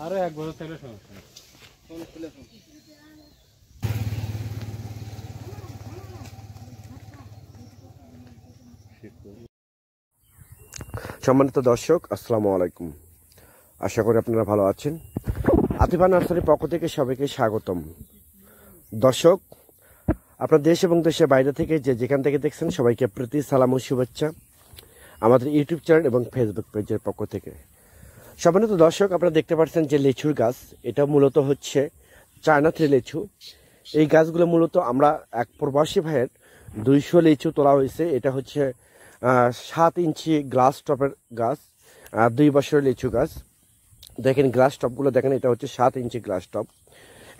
আরো এক বছর থাকলে সমস্যা নেই। সম্মানিত দর্শক, আসসালামু আলাইকুম। আশা করি আপনারা ভালো আছেন। আতিফা নার্সারির পক্ষ থেকে সবাইকে স্বাগতম। দর্শক, আপনার দেশ এবং দেশের বাইরে থেকে যেখান থেকে দেখছেন সবাইকে প্রীতি সালাম ও শুভেচ্ছা আমাদের ইউটিউব চ্যানেল এবং ফেসবুক পেজের পক্ষ থেকে। সম্মানিত দর্শক, আপনারা দেখতে পাচ্ছেন যে লিচুর গাছ, এটা মূলত হচ্ছে চায়না থ্রি লিচু। এই গাছগুলো মূলত আমরা এক প্রবাসী ভাইয়ের 200 লিচু তোলা হয়েছে। এটা হচ্ছে 7 ইঞ্চি গ্লাস টপের গাছ, 2 বছরের লিচু গাছ। দেখেন গ্লাস টপগুলো দেখেন, এটা হচ্ছে 7 ইঞ্চি গ্লাস টপ।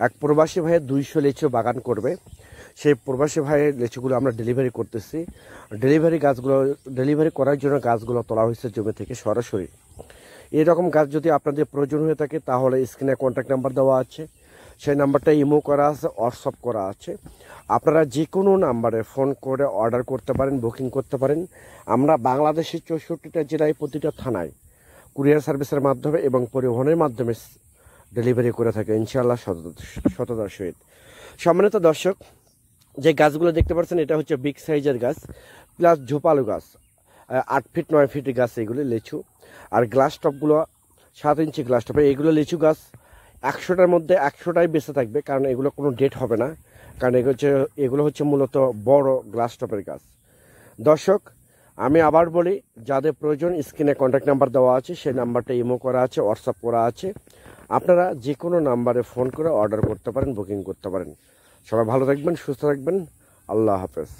এক প্রবাসী ভাইয়ের 200 লিচু বাগান করবে, সেই প্রবাসী ভাইয়ের লিচুগুলো আমরা ডেলিভারি করতেছি। ডেলিভারি করার জন্য গাছগুলো তোলা হয়েছে জমি থেকে সরাসরি। এরকম গাছ যদি আপনাদের প্রয়োজন হয়ে থাকে তাহলে স্ক্রিনে কন্ট্যাক্ট নাম্বার দেওয়া আছে, সেই নাম্বারটা ইমো করা আছে, হোয়াটসঅ্যাপ করা আছে। আপনারা যে কোনো নাম্বারে ফোন করে অর্ডার করতে পারেন, বুকিং করতে পারেন। আমরা বাংলাদেশের 64টা জেলায় প্রতিটা থানায় কুরিয়ার সার্ভিসের মাধ্যমে এবং পরিবহনের মাধ্যমে ডেলিভারি করে থাকে ইনশাআল্লাহ সততার সহিত। সম্মানিত দর্শক, যে গাছগুলো দেখতে পাচ্ছেন এটা হচ্ছে বিগ সাইজের গাছ প্লাস ঝোপালো গাছ, 8 ফিট 9 ফিট গাছ এগুলো লিচু। আর গ্লাস টপগুলো 7 ইঞ্চি গ্লাস টপ। এগুলো লিচু গাছ 100টার মধ্যে 100টাই বেঁচে থাকবে, কারণ এগুলো কোনো ডেট হবে না, কারণ এগুলো হচ্ছে মূলত বড় গ্লাস টপের গাছ। দর্শক, আমি আবার বলি, যাদের প্রয়োজন স্ক্রিনে কন্ট্যাক্ট নাম্বার দেওয়া আছে, সেই নাম্বারটা ইমো করা আছে, হোয়াটসঅ্যাপ করা আছে। আপনারা যে কোনো নাম্বারে ফোন করে অর্ডার করতে পারেন, বুকিং করতে পারেন। সবাই ভালো থাকবেন, সুস্থ থাকবেন। আল্লাহ হাফেজ।